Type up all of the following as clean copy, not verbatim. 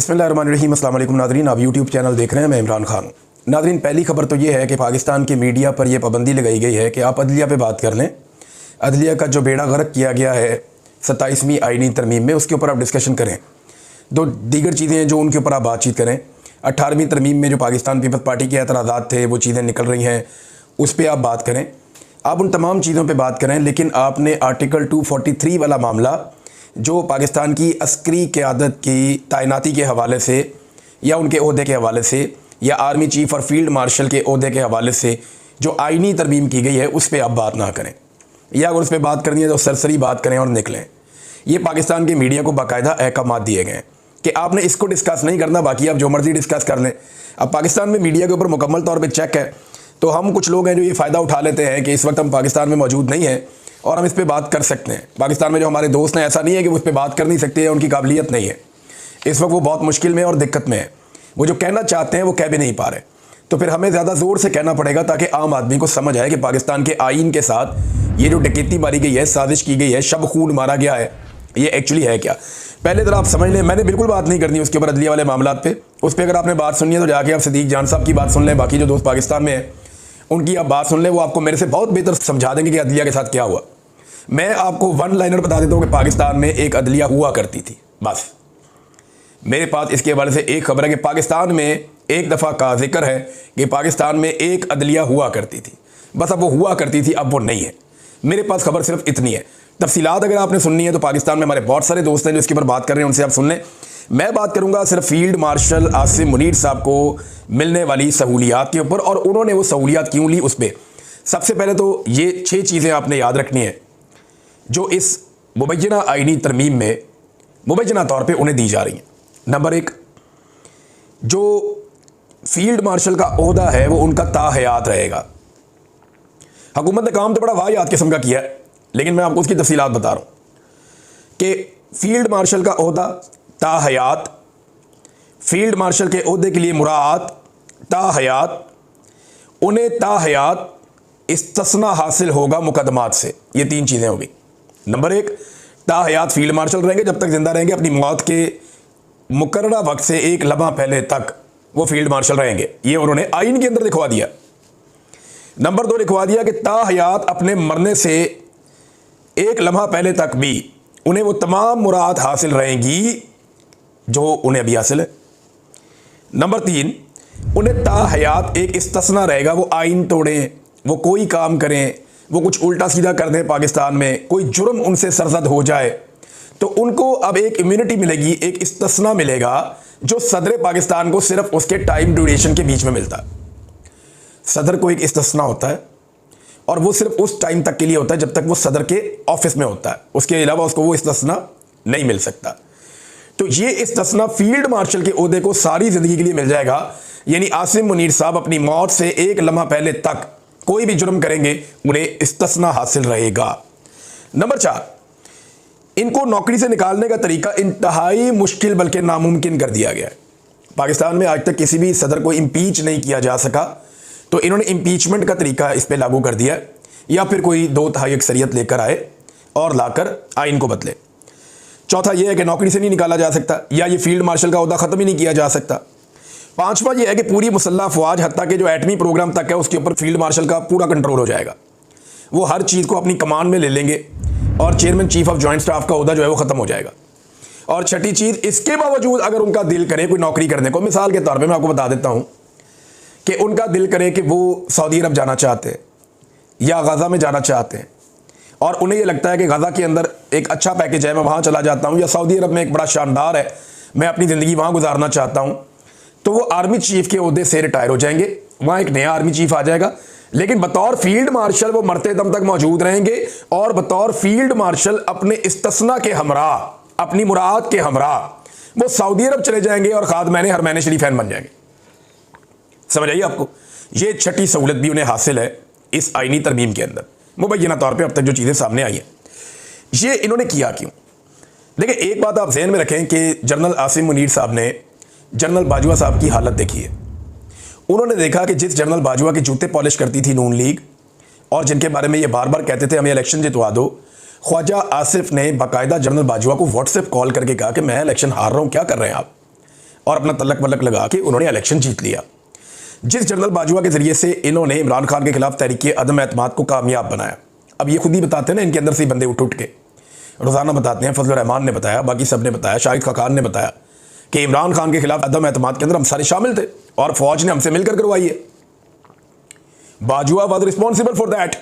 बिस्मिल्लाहिर्रहमानिर्रहीम। अस्सलाम वालेकुम नाज़रीन, आप यूट्यूब चैनल देख रहे हैं, मैं इमरान खान हूँ। नाज़रीन, पहली खबर तो ये है कि पाकिस्तान की मीडिया पर यह पाबंदी लगाई गई है कि आप अदलिया पे बात कर लें। अदलिया का जो बेड़ा गर्क किया गया है 27वीं आईनी तरमीम में, उसके ऊपर आप डिस्कशन करें। दो दीगर चीज़ें हैं जो उनके ऊपर आप बातचीत करें। 18वीं तरमीम में जो पाकिस्तान पीपल्स पार्टी के एतराज़ात थे, वो चीज़ें निकल रही हैं, उस पर आप बात करें। आप उन तमाम चीज़ों पर बात करें, लेकिन आपने आर्टिकल 243 वाला मामला जो पाकिस्तान की अस्करी क़यादत की तैनाती के हवाले से या उनके ओहदे के हवाले से या आर्मी चीफ़ और फील्ड मार्शल के ओहदे के हवाले से जो आइनी तरमीम की गई है, उस पर आप बात ना करें, या अगर उस पर बात करनी है तो सरसरी बात करें और निकलें। ये पाकिस्तान की मीडिया को बाकायदा अहकामात दिए गए हैं कि आपने इसको डिस्कस नहीं करना, बाकी आप जो मर्ज़ी डिस्कस कर लें। अब पाकिस्तान में मीडिया के ऊपर मुकम्मल तौर पर चेक है, तो हम कुछ लोग हैं जो ये फ़ायदा उठा लेते हैं कि इस वक्त हम पाकिस्तान में मौजूद नहीं हैं और हम इस पर बात कर सकते हैं। पाकिस्तान में जो हमारे दोस्त हैं, ऐसा नहीं है कि वो उस पर बात कर नहीं सकते हैं, उनकी काबिलियत नहीं है। इस वक्त वो बहुत मुश्किल में और दिक्कत में है। वो जो कहना चाहते हैं वो कह भी नहीं पा रहे, तो फिर हमें ज़्यादा ज़ोर से कहना पड़ेगा ताकि आम आदमी को समझ आए कि पाकिस्तान के आइन के साथ ये जो डकैती मारी गई है, साजिश की गई है, शब खून मारा गया है, ये एक्चुअली है क्या। पहले ज़रा आप समझ लें, मैंने बिल्कुल बात नहीं करनी उसके ऊपर, अदलिया वाले मामला पे। उस पर अगर आपने बात सुननी है तो जाके आप सदीक जान साहब की बात सुन लें, बाकी जो दोस्त पाकिस्तान में हैं उनकी आप बात सुन लें, वो आपको मेरे से बहुत बेहतर समझा देंगे कि अदलिया के साथ क्या हुआ। मैं आपको वन लाइनर बता देता हूँ कि पाकिस्तान में एक अदलिया हुआ करती थी, बस। मेरे पास इसके हवाले से एक खबर है कि पाकिस्तान में एक दफ़ा का जिक्र है कि पाकिस्तान में एक अदलिया हुआ करती थी, बस। अब वो हुआ करती थी, अब वो नहीं है। मेरे पास खबर सिर्फ इतनी है। तफसीलात अगर आपने सुननी है तो पाकिस्तान में हमारे बहुत सारे दोस्त हैं जो इसके ऊपर बात कर रहे हैं, उनसे आप सुन लें। मैं बात करूँगा सिर्फ फील्ड मार्शल आसिम मुनीर साहब को मिलने वाली सहूलियात के ऊपर, और उन्होंने वो सहूलियात क्यों ली उस पर। सबसे पहले तो ये 6 चीज़ें आपने याद रखनी है जो इस मुबैना आइनी तरमीम में मुबैना तौर पे उन्हें दी जा रही हैं। नंबर 1, जो फील्ड मार्शल का ओहदा है वो उनका ताहयात रहेगा। हुकूमत ने काम तो बड़ा वाहियात किस्म का किया है, लेकिन मैं आपको उसकी तफसीलात बता रहा हूँ कि फील्ड मार्शल का ओहदा ताहयात, फील्ड मार्शल के ओहदे के लिए मुराद ताहयात, उन्हें ताहयात इस्तिस्ना हासिल होगा मुकदमात से। ये 3 चीज़ें होगी। नंबर 1, ताहयात फील्ड मार्शल रहेंगे, जब तक जिंदा रहेंगे, अपनी मौत के मुकर्ररा वक्त से एक लम्हा पहले तक वो फील्ड मार्शल रहेंगे। ये उन्होंने आइन के अंदर लिखवा दिया। नंबर 2 लिखवा दिया कि ताहयात अपने मरने से एक लम्हा पहले तक भी उन्हें वो तमाम मुराद हासिल रहेंगी जो उन्हें अभी हासिल है। नंबर 3, उन्हें ताहयात एक इस्तिस्ना रहेगा, वो आइन तोड़ें, वो कोई काम करें, वो कुछ उल्टा सीधा कर दें, पाकिस्तान में कोई जुर्म उनसे सरजद हो जाए तो उनको अब एक इम्यूनिटी मिलेगी, एक इस्तिस्ना मिलेगा जो सदर पाकिस्तान को सिर्फ उसके टाइम ड्यूरेशन के बीच में मिलता है। सदर को एक इस्तिस्ना होता है और वो सिर्फ उस टाइम तक के लिए होता है जब तक वो सदर के ऑफिस में होता है, उसके अलावा उसको वो इस्तिस्ना नहीं मिल सकता। तो ये इस्तिस्ना फील्ड मार्शल के ओहदे को सारी ज़िंदगी के लिए मिल जाएगा। यानी आसिम मुनीर साहब अपनी मौत से एक लम्हा पहले तक कोई भी जुर्म करेंगे, उन्हें इस्तिस्ना हासिल रहेगा। नंबर 4, इनको नौकरी से निकालने का तरीका इंतहाई मुश्किल बल्कि नामुमकिन कर दिया गया है। पाकिस्तान में आज तक किसी भी सदर को इम्पीच नहीं किया जा सका, तो इन्होंने इम्पीचमेंट का तरीका इस पर लागू कर दिया, या फिर कोई 2/3 अक्सरियत लेकर आए और लाकर आइन को बदले। चौथा यह है कि नौकरी से नहीं निकाला जा सकता, या ये फील्ड मार्शल का ओहदा ख़त्म ही नहीं किया जा सकता। 5वां यह है कि पूरी मुसल्लह अफवाज हत्ता के जो एटमी प्रोग्राम तक है उसके ऊपर फील्ड मार्शल का पूरा कंट्रोल हो जाएगा। वो हर चीज़ को अपनी कमान में ले लेंगे और chairman chief of joint staff का ओहदा जो है वो ख़त्म हो जाएगा। और छठी चीज़, इसके बावजूद अगर उनका दिल करे कोई नौकरी करने को, मिसाल के तौर पर मैं आपको बता देता हूँ कि उनका दिल करे कि वो सऊदी अरब जाना चाहते हैं या गज़ा में जाना चाहते हैं, और उन्हें ये लगता है कि गज़ा के अंदर एक अच्छा पैकेज है, मैं वहाँ चला जाता हूँ, या सऊदी अरब में एक बड़ा शानदार है, मैं अपनी ज़िंदगी वहाँ गुजारना चाहता हूँ, तो वो आर्मी चीफ के ओहदे से रिटायर हो जाएंगे। वहाँ एक नया आर्मी चीफ आ जाएगा, लेकिन बतौर फील्ड मार्शल वो मरते दम तक मौजूद रहेंगे, और बतौर फील्ड मार्शल अपने इस्तिस्ना के हमरा, अपनी मुराद के हमरा वो सऊदी अरब चले जाएंगे और खादमैन हरमैन शरीफैन बन जाएंगे। समझ आइए आपको। ये छठी सहूलत भी उन्हें हासिल है इस आइनी तरमीम के अंदर, मुबैना तौर पर अब तक जो चीज़ें सामने आई हैं। ये इन्होंने किया क्यों? देखिए, एक बात आप जहन में रखें कि जनरल आसिम मुनीर साहब ने जनरल बाजवा साहब की हालत देखी है। उन्होंने देखा कि जिस जनरल बाजवा के जूते पॉलिश करती थी नून लीग, और जिनके बारे में ये बार बार कहते थे हमें इलेक्शन जितवा दो, ख्वाजा आसिफ ने बाकायदा जनरल बाजवा को व्हाट्सएप कॉल करके कहा कि मैं इलेक्शन हार रहा हूँ, क्या कर रहे हैं आप? और अपना तलक वलक लगा के उन्होंने इलेक्शन जीत लिया। जिस जनरल बाजवा के ज़रिए से इन्होंने इमरान खान के खिलाफ तहरीक अदम एतमाद को कामयाब बनाया। अब ये खुद ही बताते हैं ना, इनके अंदर से बंदे उठ के रोज़ाना बताते हैं। फजल रहमान ने बताया, बाकी सब ने बताया, शाहिद खाकान ने बताया कि इमरान खान के खिलाफ अदम एतमाद के अंदर हम सारे शामिल थे और फौज ने हमसे मिलकर करवाई है। Bajwa was responsible for that.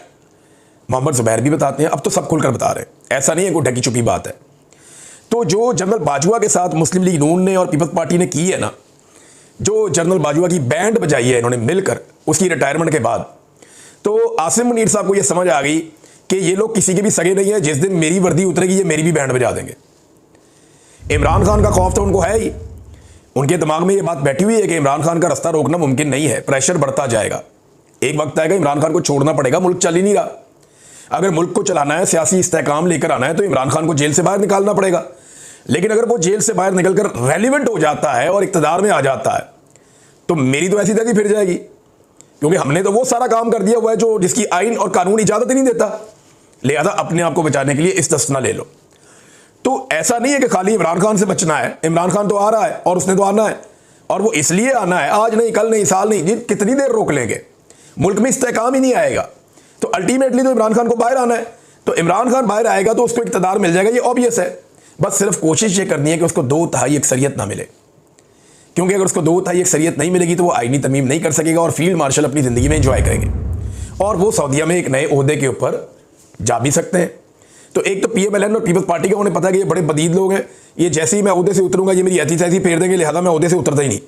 Mohammed Zubair भी बताते हैं, अब तो सब खुलकर बता रहे हैं, ऐसा नहीं है कोई ढकी छुपी बात है। तो जो जनरल बाजवा के साथ मुस्लिम लीग नून ने और पीपल्स पार्टी ने की है ना, जो जनरल बाजवा की बैंड बजाई है इन्होंने मिलकर उसकी रिटायरमेंट के बाद, तो आसिम मुनीर साहब को यह समझ आ गई कि ये लोग किसी के भी सगे नहीं है। जिस दिन मेरी वर्दी उतरेगी ये मेरी भी बैंड बजा देंगे। इमरान खान का खौफ तो उनको है ही, उनके दिमाग में ये बात बैठी हुई है कि इमरान खान का रास्ता रोकना मुमकिन नहीं है, प्रेशर बढ़ता जाएगा, एक वक्त आएगा इमरान खान को छोड़ना पड़ेगा, मुल्क चल ही नहीं रहा। अगर मुल्क को चलाना है, सियासी इस्तेहकाम लेकर आना है, तो इमरान खान को जेल से बाहर निकालना पड़ेगा। लेकिन अगर वो जेल से बाहर निकलकर रेलिवेंट हो जाता है और इक़्तिदार में आ जाता है तो मेरी तो ऐसी तैसी फिर जाएगी, क्योंकि हमने तो वो सारा काम कर दिया हुआ है जो जिसकी आइन और कानून इजाज़त ही नहीं देता। लिहाजा अपने आप को बचाने के लिए इस्तिस्ना ले लो। तो ऐसा नहीं है कि खाली इमरान खान से बचना है, इमरान खान तो आ रहा है और उसने तो आना है, और वो इसलिए आना है, आज नहीं, कल नहीं, साल नहीं, कितनी देर रोक लेंगे, मुल्क में इस्तेहकाम ही नहीं आएगा। तो अल्टीमेटली तो इमरान खान को बाहर आना है। तो इमरान खान बाहर आएगा तो उसको इक़्तिदार मिल जाएगा, ये ऑब्वियस है। बस सिर्फ कोशिश ये करनी है कि उसको 2/3 अक्सरियत ना मिले, क्योंकि अगर उसको 2/3 अक्सरियत नहीं मिलेगी तो वो आईनी तरमीम नहीं कर सकेगा और फील्ड मार्शल अपनी ज़िंदगी में एंजॉय करेंगे और वो सऊदीया में एक नए ओहदे के ऊपर जा भी सकते हैं। तो एक तो PMLN और पीपल्स पार्टी का उन्हें पता है कि ये बड़े बदीद लोग हैं, ये जैसे ही मैं ओहदे से उतरूंगा ये मेरी ऐसी फेर देंगे, लिहाजा मैं ओहदे से उतरता ही नहीं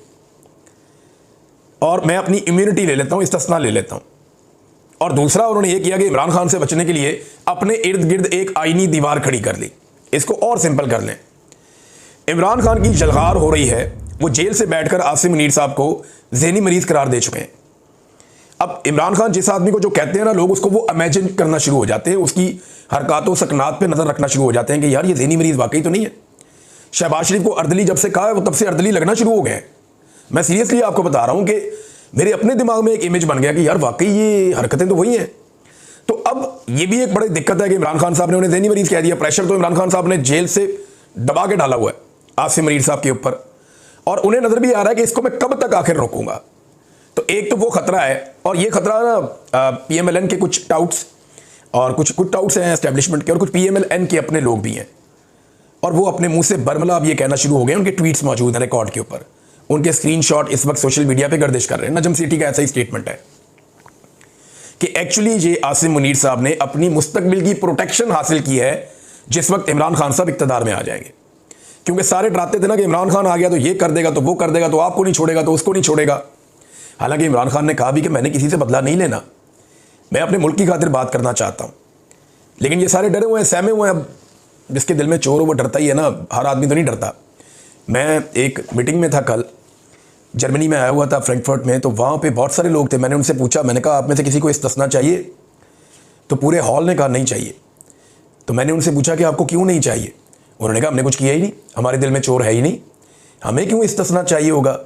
और मैं अपनी इम्यूनिटी ले लेता हूँ, इस्तिस्ना ले लेता हूँ। और दूसरा उन्होंने ये किया कि इमरान खान से बचने के लिए अपने इर्द गिर्द एक आईनी दीवार खड़ी कर ली। इसको और सिंपल कर लें, इमरान खान की जलगार हो रही है, वो जेल से बैठकर आसिम मुनीर साहब को ज़हनी मरीज करार दे चुके हैं। अब इमरान खान जिस आदमी को जो कहते हैं ना लोग, उसको वो इमेजिन करना शुरू हो जाते हैं, उसकी हरकतों सकनात पे नज़र रखना शुरू हो जाते हैं कि यार ये ज़हनी मरीज वाकई तो नहीं है। शहबाज शरीफ को अर्दली जब से कहा है वो तब से अर्दली लगना शुरू हो गए हैं। मैं सीरियसली आपको बता रहा हूँ कि मेरे अपने दिमाग में एक इमेज बन गया कि यार वाकई ये हरकतें तो वही हैं। तो अब ये भी एक बड़ी दिक्कत है कि इमरान खान साहब ने उन्हें ज़हनी मरीज कह दिया। प्रेशर तो इमरान खान साहब ने जेल से दबा के डाला हुआ है आसिम मुनीर साहब के ऊपर, और उन्हें नज़र भी आ रहा है कि इसको मैं कब तक आखिर रोकूंगा। तो एक तो वो खतरा है, और ये खतरा ना PMLN के कुछ टाउट्स और कुछ टाउट्स हैं एस्टेब्लिशमेंट के, और कुछ PMLN के अपने लोग भी हैं, और वो अपने मुंह से बरमला अब ये कहना शुरू हो गए। उनके ट्वीट्स मौजूद हैं रिकॉर्ड के ऊपर, उनके स्क्रीनशॉट इस वक्त सोशल मीडिया पे गर्दिश कर रहे हैं। नजम सिटी का ऐसा ही स्टेटमेंट है कि एक्चुअली ये आसिम मुनीर साहब ने अपनी मुस्तकबिल की प्रोटेक्शन हासिल की है जिस वक्त इमरान खान साहब इक़्तिदार में आ जाएंगे। क्योंकि सारे डराते थे ना कि इमरान खान आ गया तो ये कर देगा, तो वो कर देगा, तो आपको नहीं छोड़ेगा, तो उसको नहीं छोड़ेगा। हालांकि इमरान खान ने कहा भी कि मैंने किसी से बदला नहीं लेना, मैं अपने मुल्क की खातिर बात करना चाहता हूँ। लेकिन ये सारे डरे हुए हैं, सहमे हुए हैं। अब जिसके दिल में चोर हो वो डरता ही है ना, हर आदमी तो नहीं डरता। मैं एक मीटिंग में था कल, जर्मनी में आया हुआ था फ्रैंकफर्ट में, तो वहाँ पे बहुत सारे लोग थे। मैंने उनसे पूछा, मैंने कहा आप में से किसी को इस्तिस्ना चाहिए? तो पूरे हॉल ने कहा नहीं चाहिए। तो मैंने उनसे पूछा कि आपको क्यों नहीं चाहिए? उन्होंने कहा हमने कुछ किया ही नहीं, हमारे दिल में चोर है ही नहीं, हमें क्यों इस्तिस्ना चाहिए होगा।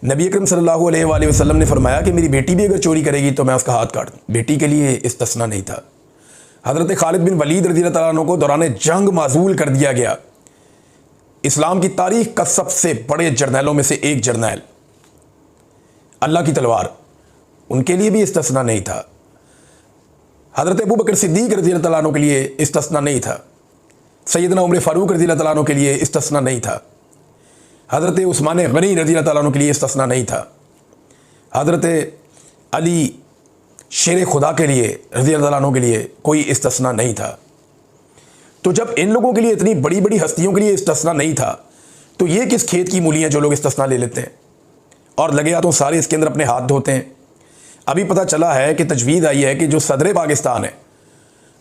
नबी अकरम सल्लल्लाहु अलैहि वसल्लम ने फरमाया कि मेरी बेटी भी अगर चोरी करेगी तो मैं उसका हाथ काट दूँ। बेटी के लिए इस्तिस्ना नहीं था। हज़रत खालिद बिन वलीद रज़ियल्लाहु तआला अन्हु को दौरान जंग माजूल कर दिया गया। इस्लाम की तारीख का सबसे बड़े जर्नैलों में से एक जर्नैल, अल्लाह की तलवार, उनके लिए भी इस्तिस्ना नहीं था। हज़रत अबू बकर सिद्दीक़ रज़ियल्लाहु तआला अन्हु के लिए इस्तिस्ना नहीं था। सैयदना उमर फ़ारूक रज़ियल्लाहु तआला अन्हु के लिए इस्तिस्ना नहीं था। हज़रत उस्मान गनी रज़ियल्लाहु तआला अन्हु के लिए इस्तिस्ना नहीं था। हज़रत अली शेर खुदा के लिए रज़ियल्लाहु तआला अन्हु के लिए कोई इस्तिस्ना नहीं था। तो जब इन लोगों के लिए, इतनी बड़ी बड़ी हस्तियों के लिए इस्तिस्ना नहीं था, तो ये किस खेत की मूली हैं जो लोग इस्तिस्ना ले लेते हैं और लगे हाथों सारे इसके अंदर अपने हाथ धोते हैं। अभी पता चला है कि तजवीज़ आई है कि जो सदर पाकिस्तान है,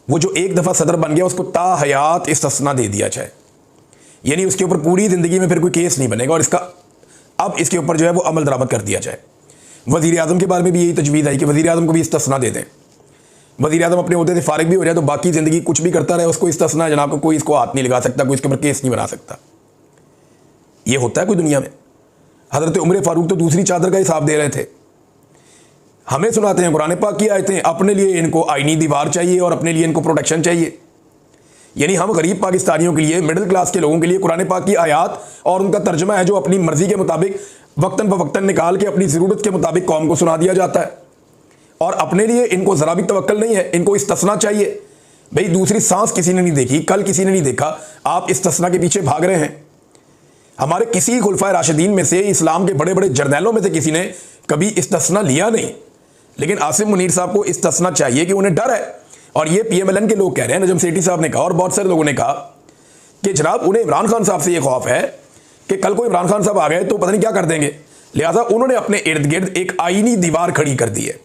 वो जो एक दफ़ा सदर बन गया उसको ता हयात इस्तिस्ना दे दिया जाए, यानी उसके ऊपर पूरी ज़िंदगी में फिर कोई केस नहीं बनेगा, और इसका अब इसके ऊपर जो है वो अमल दरामद कर दिया जाए। वज़ीर आज़म के बारे में भी यही तजवीज़ आई कि वज़ीर आज़म को भी इस्तिस्ना दे दें। वज़ीर आज़म अपने ओहदे से फारिग भी हो जाए तो बाकी ज़िंदगी कुछ भी करता रहे, उसको इस्तिस्ना है जनाब, को कोई इसको हाथ नहीं लगा सकता, कोई इसके ऊपर केस नहीं बना सकता। ये होता है कोई दुनिया में? हज़रत उमर फ़ारूक तो दूसरी चादर का हिसाब दे रहे थे। हमें सुनाते हैं कुरान पाक की आयतें, अपने लिए इनको आईनी दीवार चाहिए और अपने लिए इनको प्रोटेक्शन चाहिए। यानी हम गरीब पाकिस्तानियों के लिए, मिडिल क्लास के लोगों के लिए कुरान पाक की आयात और उनका तर्जमा है जो अपनी मर्जी के मुताबिक वक्तन ब वक्तन निकाल के अपनी ज़रूरत के मुताबिक कौम को सुना दिया जाता है। और अपने लिए इनको ज़रा भी तवक्कल नहीं है, इनको इस्तिस्ना चाहिए। भाई दूसरी सांस किसी ने नहीं देखी, कल किसी ने नहीं देखा, आप इस्तिस्ना के पीछे भाग रहे हैं। हमारे किसी खुलफाए राशिदीन में से, इस्लाम के बड़े बड़े जर्नैलों में से किसी ने कभी इस्तिस्ना लिया नहीं, लेकिन आसिम मुनीर साहब को इस्तिस्ना चाहिए कि उन्हें डर है। और ये PMLN के लोग कह रहे हैं, नजम सेठी साहब ने कहा और बहुत सारे लोगों ने कहा कि जनाब उन्हें इमरान खान साहब से ये खौफ है कि कल को इमरान खान साहब आ गए तो पता नहीं क्या कर देंगे, लिहाजा उन्होंने अपने इर्द गिर्द एक आईनी दीवार खड़ी कर दी है।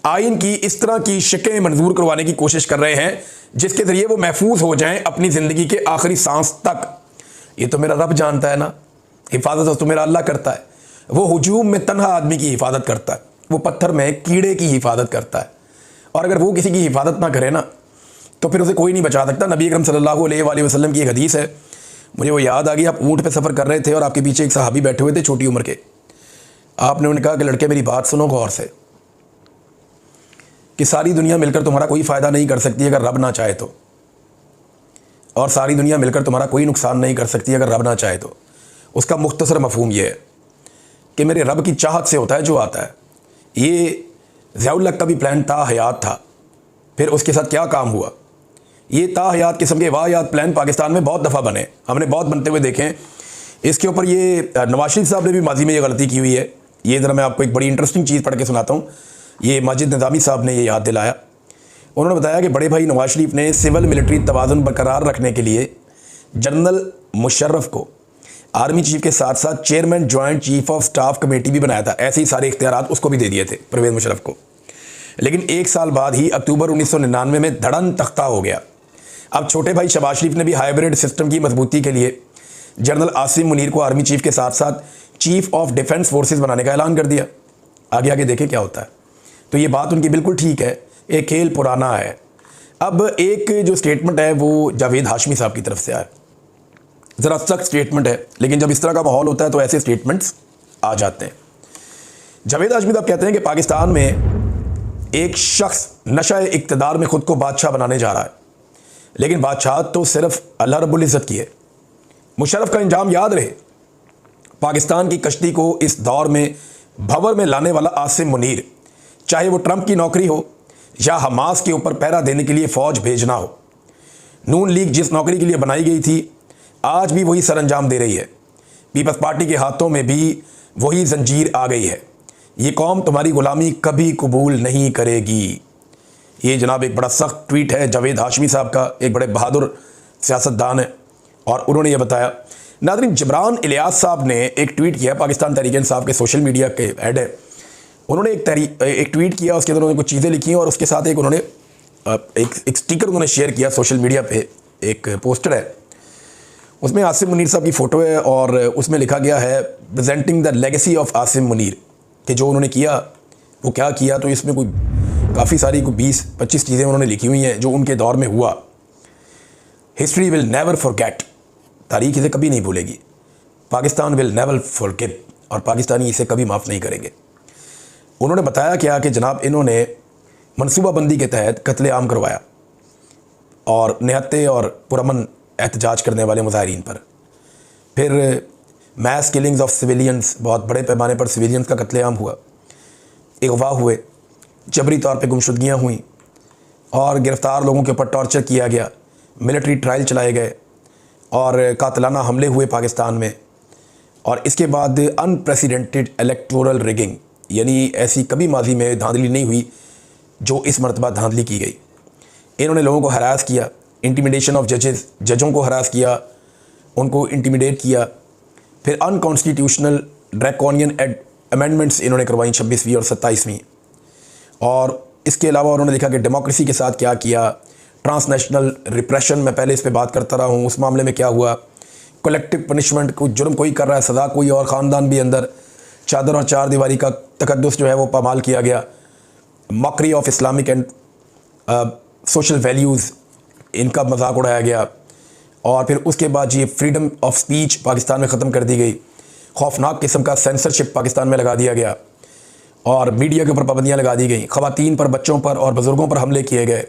आइन की इस तरह की शिकें मंजूर करवाने की कोशिश कर रहे हैं जिसके जरिए वो महफूज हो जाएं अपनी ज़िंदगी के आखिरी सांस तक। ये तो मेरा रब जानता है ना, हिफाजत तो मेरा अल्लाह करता है। वो हुजूम में तन्हा आदमी की हिफाजत करता है, वो पत्थर में कीड़े की हिफाजत करता है। और अगर वो किसी की हिफाजत ना करे ना तो फिर उसे कोई नहीं बचा सकता। नबी अकरम सल्लल्लाहु अलैहि वसल्लम की एक हदीस है, मुझे वो याद आ गई। आप ऊँट पे सफ़र कर रहे थे और आपके पीछे एक सहाबी बैठे हुए थे छोटी उम्र के। आपने उन्हें कहा कि लड़के मेरी बात सुनो गौर से, कि सारी दुनिया मिलकर तुम्हारा कोई फ़ायदा नहीं कर सकती अगर रब ना चाहे तो, और सारी दुनिया मिलकर तुम्हारा कोई नुकसान नहीं कर सकती अगर रब ना चाहे तो। उसका मुख्तसर मफहूम ये है कि मेरे रब की चाहत से होता है जो आता है। ये ज़ियाउल हक का भी प्लान ता हयात था, फिर उसके साथ क्या काम हुआ। ये ता हयात किस्म के वाहियात प्लान पाकिस्तान में बहुत दफ़ा बने, हमने बहुत बनते हुए देखे हैं। इसके ऊपर ये नवाज शरीफ साहब ने भी माजी में ये गलती की हुई है। ये ज़रा मैं आपको एक बड़ी इंटरेस्टिंग चीज़ पढ़ के सुनाता हूँ। ये माजिद निज़ामी साहब ने ये याद दिलाया। उन्होंने बताया कि बड़े भाई नवाज शरीफ ने सिविल मिलिट्री तवाज़ुन बरकरार रखने के लिए जनरल मुशर्रफ को आर्मी चीफ के साथ साथ chairman joint chief of staff committee भी बनाया था। ऐसे ही सारे इख्तियारात उसको भी दे दिए थे परवेज़ मुशर्रफ को। लेकिन एक साल बाद ही अक्टूबर 1999 में धड़न तख्ता हो गया। अब छोटे भाई शहबाज शरीफ ने भी हाइब्रिड सिस्टम की मजबूती के लिए जनरल आसिम मुनीर को आर्मी चीफ के साथ साथ चीफ ऑफ डिफेंस फोर्सेज बनाने का ऐलान कर दिया। आगे आगे देखें क्या होता है। तो ये बात उनकी बिल्कुल ठीक है, एक खेल पुराना है। अब एक जो स्टेटमेंट है वो जावेद हाशमी साहब की तरफ से आया, ज़रा सख्त स्टेटमेंट है, लेकिन जब इस तरह का माहौल होता है तो ऐसे स्टेटमेंट्स आ जाते हैं। जावेद हाशमी साहब कहते हैं कि पाकिस्तान में एक शख्स नशा इक़्तिदार में ख़ुद को बादशाह बनाने जा रहा है, लेकिन बादशाह तो सिर्फ अल्लाह रब्बुल इज़्ज़त की है। मुशर्रफ का इंजाम याद रहे, पाकिस्तान की कश्ती को इस दौर में भंवर में लाने वाला आसिम मुनीर, चाहे वो ट्रंप की नौकरी हो या हमास के ऊपर पहरा देने के लिए फ़ौज भेजना हो। नून लीग जिस नौकरी के लिए बनाई गई थी आज भी वही सर अंजाम दे रही है। पीपल्स पार्टी के हाथों में भी वही जंजीर आ गई है। ये कौम तुम्हारी गुलामी कभी कबूल नहीं करेगी। ये जनाब एक बड़ा सख्त ट्वीट है जावेद हाशमी साहब का, एक बड़े बहादुर सियासतदान है, और उन्होंने ये बताया। नाज़रीन, जबरान इलियास साहब ने एक ट्वीट किया, पाकिस्तान तहरीक इंसाफ के सोशल मीडिया के हेड है। उन्होंने एक ट्वीट किया, उसके अंदर उन्होंने कुछ चीज़ें लिखी और उसके साथ एक उन्होंने एक स्टिकर उन्होंने शेयर किया सोशल मीडिया पे। एक पोस्टर है, उसमें आसिम मुनीर साहब की फ़ोटो है और उसमें लिखा गया है presenting the legacy of Asim Munir, कि जो उन्होंने किया वो क्या किया। तो इसमें कोई काफ़ी सारी कोई 20-25 चीज़ें उन्होंने लिखी हुई हैं जो उनके दौर में हुआ। हिस्ट्री विल नेवर फॉरगेट, तारीख इसे कभी नहीं भूलेगी। पाकिस्तान विल नेवर फॉरगिव, और पाकिस्तानी इसे कभी माफ़ नहीं करेंगे। उन्होंने बताया क्या कि जनाब इन्होंने मनसूबाबंदी के तहत कत्लेआम करवाया और निहत्ते और पुरअमन एहतजाज करने वाले मुजाहिरीन पर। फिर मैस किलिंग्स ऑफ सिविलियंस, बहुत बड़े पैमाने पर सिविलियंस का कत्लेआम हुआ, अगवा हुए, जबरी तौर पे गुमशुदगियाँ हुई और गिरफ़्तार लोगों के ऊपर टॉर्चर किया गया, मिलिट्री ट्रायल चलाए गए और कातलाना हमले हुए पाकिस्तान में। और इसके बाद अनप्रेसिडेंटेड इलेक्टोरल रिगिंग, यानी ऐसी कभी माजी में धांधली नहीं हुई जो इस मरतबा धांधली की गई। इन्होंने लोगों को हरास किया, इंटिमिडेशन ऑफ जजेस, जजों को हरास किया, उनको इंटिमिडेट किया। फिर अनकॉन्स्टिट्यूशनल ड्रैकोनियन अमेंडमेंट्स इन्होंने करवाई 26वीं और 27वीं। और इसके अलावा उन्होंने लिखा कि डेमोक्रेसी के साथ क्या किया, ट्रांसनेशनल रिप्रेशन, मैं पहले इस पर बात करता रहा हूँ, उस मामले में क्या हुआ, कलेक्टिव पनिशमेंट, कोई जुर्म कोई कर रहा है सज़ा कोई और, ख़ानदान भी अंदर, चादर और चार दीवारी का तकद्दुस जो है वो पामाल किया गया, mockery of Islamic and social values, इनका मजाक उड़ाया गया। और फिर उसके बाद ये फ्रीडम ऑफ स्पीच पाकिस्तान में ख़त्म कर दी गई, खौफनाक किस्म का सेंसरशिप पाकिस्तान में लगा दिया गया और मीडिया के ऊपर पाबंदियाँ लगा दी गई, ख़वातीन पर, बच्चों पर और बुज़ुर्गों पर हमले किए गए,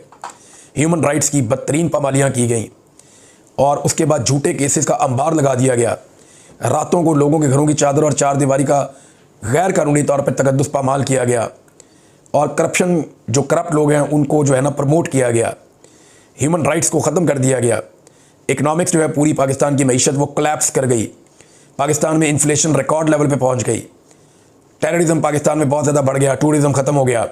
ह्यूमन राइट्स की बदतरीन पामालियाँ की गई। और उसके बाद झूठे केसेस का अंबार लगा दिया गया। रातों को लोगों के घरों की चादर और चारदीवारी का गैर कानूनी तौर पर तकद्दुस पामाल किया गया और करप्शन, जो करप्ट लोग हैं उनको जो है ना प्रमोट किया गया। ह्यूमन राइट्स को ख़त्म कर दिया गया। इकनॉमिक्स जो है पूरी पाकिस्तान की मईशत वो कोलैप्स कर गई। पाकिस्तान में इन्फ्लेशन रिकॉर्ड लेवल पे पहुंच गई। टेररिज्म पाकिस्तान में बहुत ज़्यादा बढ़ गया। टूरिज्म ख़त्म हो गया।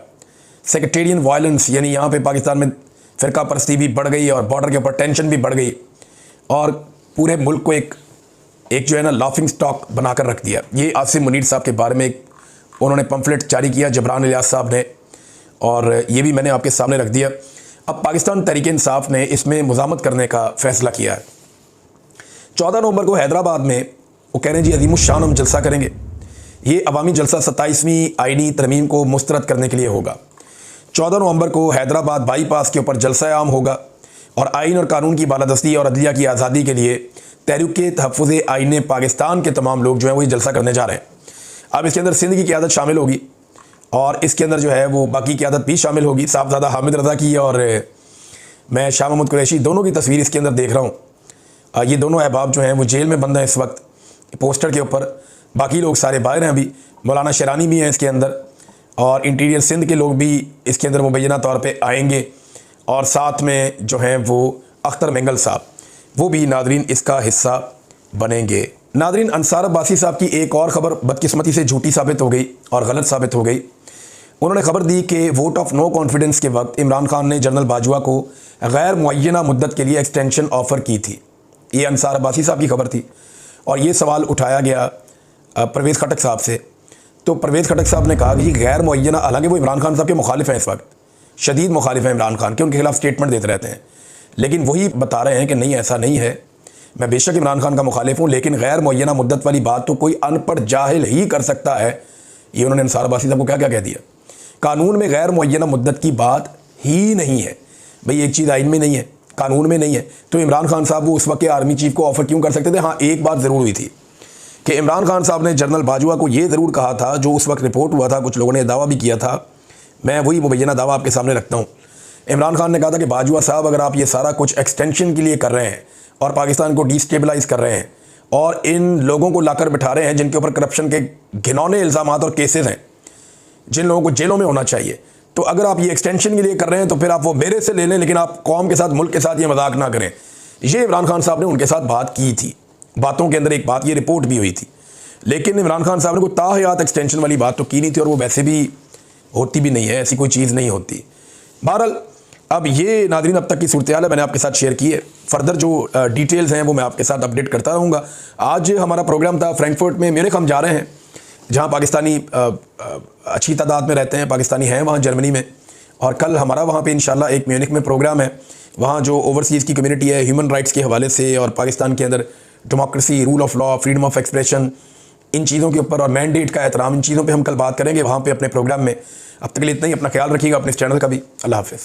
सेक्टेरियन वायलेंस यानी यहाँ पे पाकिस्तान में फ़िरका परस्ती भी बढ़ गई और बॉर्डर के ऊपर टेंशन भी बढ़ गई और पूरे मुल्क को एक जो है ना लाफिंग स्टॉक बनाकर रख दिया। ये आसिम मुनीर साहब के बारे में उन्होंने पम्फलेट जारी किया, जबरान इलियास साहब ने, और ये भी मैंने आपके सामने रख दिया। अब पाकिस्तान तहरीक इंसाफ ने इसमें मुज़ामत करने का फ़ैसला किया है। 14 नवंबर को हैदराबाद में वो कह रहे हैं जी अज़ीमुश्शान हम जलसा करेंगे। ये अवामी जलसा 27वीं आईनी तरमीम को मुस्तरद करने के लिए होगा। 14 नवंबर को हैदराबाद बाईपास के ऊपर जलसा आम होगा और आइन और कानून की बालादस्ती और अदलिया की आज़ादी के लिए तहरीक तहफ़्फ़ुज़ आइन पाकिस्तान के तमाम लोग जो हैं वही जलसा करने जा रहे हैं। अब इसके अंदर सिंध की क़यादत शामिल होगी और इसके अंदर जो है वो बाकी क़यादत भी शामिल होगी। साहबज़ादा हामिद रज़ा की और मैं शाह महमूद कुरैशी दोनों की तस्वीर इसके अंदर देख रहा हूँ। ये दोनों अहबाब जो हैं वो जेल में बंद हैं इस वक्त पोस्टर के ऊपर। बाकी लोग सारे बाहर हैं अभी। मौलाना शरानी भी हैं इसके अंदर और इंटीरियर सिंध के लोग भी इसके अंदर मुबैना तौर पे आएंगे और साथ में जो हैं वो अख्तर मेंगल साहब वो भी नादरीन इसका हिस्सा बनेंगे। नादरीन, अंसार अब्बासी साहब की एक और ख़बर बदकिस्मती से झूठी साबित हो गई और गलत साबित हो गई। उन्होंने खबर दी कि वोट ऑफ नो कॉन्फिडेंस के वक्त इमरान खान ने जनरल बाजवा को गैर मुअय्यना मुद्दत के लिए एक्सटेंशन ऑफ़र की थी। ये अंसार अब्बासी साहब की खबर थी और ये सवाल उठाया गया परवेज़ खटक साहब से। तो परवेज़ खटक साहब ने कहा कि गैर मुअय्यना, हालांकि वो इमरान खान साहब के मुखालिफ हैं, इस वक्त शदीद मुखालिफ हैं इमरान खान के, उनके खिलाफ स्टेटमेंट देते रहते हैं, लेकिन वही बता रहे हैं कि नहीं ऐसा नहीं है। मैं बेशक इमरान खान का मुखालिफ हूँ लेकिन गैर मुअय्यना मुद्दत वाली बात तो कोई अनपढ़ जाहिल ही कर सकता है। ये उन्होंने अंसार अब्बासी साहब को क्या क्या कह दिया। कानून में गैर मुअय्यना मुद्दत की बात ही नहीं है भाई। एक चीज़ आइन में नहीं है, कानून में नहीं है, तो इमरान खान साहब वो उस वक्त के आर्मी चीफ को ऑफ़र क्यों कर सकते थे। हाँ, एक बात ज़रूर हुई थी कि इमरान खान साहब ने जनरल बाजवा को ये ज़रूर कहा था, जो उस वक्त रिपोर्ट हुआ था, कुछ लोगों ने दावा भी किया था, मैं वही मुबैना दावा आपके सामने रखता हूँ। इमरान खान ने कहा था कि बाजवा साहब अगर आप ये सारा कुछ एक्सटेंशन के लिए कर रहे हैं और पाकिस्तान को डिस्टेबलाइज़ कर रहे हैं और इन लोगों को लाकर बिठा रहे हैं जिनके ऊपर करप्शन के घिनौने इल्ज़ामात और केसेस हैं, जिन लोगों को जेलों में होना चाहिए, तो अगर आप ये एक्सटेंशन के लिए कर रहे हैं तो फिर आप वो मेरे से ले लें, लेकिन आप कौम के साथ, मुल्क के साथ ये मजाक ना करें। ये इमरान खान साहब ने उनके साथ बात की थी। बातों के अंदर एक बात, ये रिपोर्ट भी हुई थी, लेकिन इमरान खान साहब ने कोई ताहयात एक्सटेंशन वाली बात तो की नहीं थी और वो वैसे भी होती भी नहीं है, ऐसी कोई चीज़ नहीं होती। बहरहाल अब ये नादरीन अब तक की सूरत हाल है, मैंने आपके साथ शेयर की है। फर्दर जो डिटेल्स हैं वो मैं आपके साथ अपडेट करता रहूँगा। आज हमारा प्रोग्राम था फ्रैंकफर्ट में, म्यूनिख हम जा रहे हैं, जहाँ पाकिस्तानी अच्छी तादाद में रहते हैं, पाकिस्तानी हैं वहाँ जर्मनी में, और कल हमारा वहाँ पे इंशाल्लाह एक म्यूनिख में प्रोग्राम है। वहाँ जो ओवरसीज़ की कम्युनिटी है, ह्यूमन राइट्स के हवाले से और पाकिस्तान के अंदर democracy, rule of law, freedom of expression, इन चीज़ों के ऊपर और मैंडेट का एहतराम, इन चीज़ों पे हम कल बात करेंगे वहाँ पे अपने प्रोग्राम में। अब तक के लिए इतना ही। अपना ख्याल रखिएगा, अपने इस चैनल का भी। अल्लाह हाफ़िज़।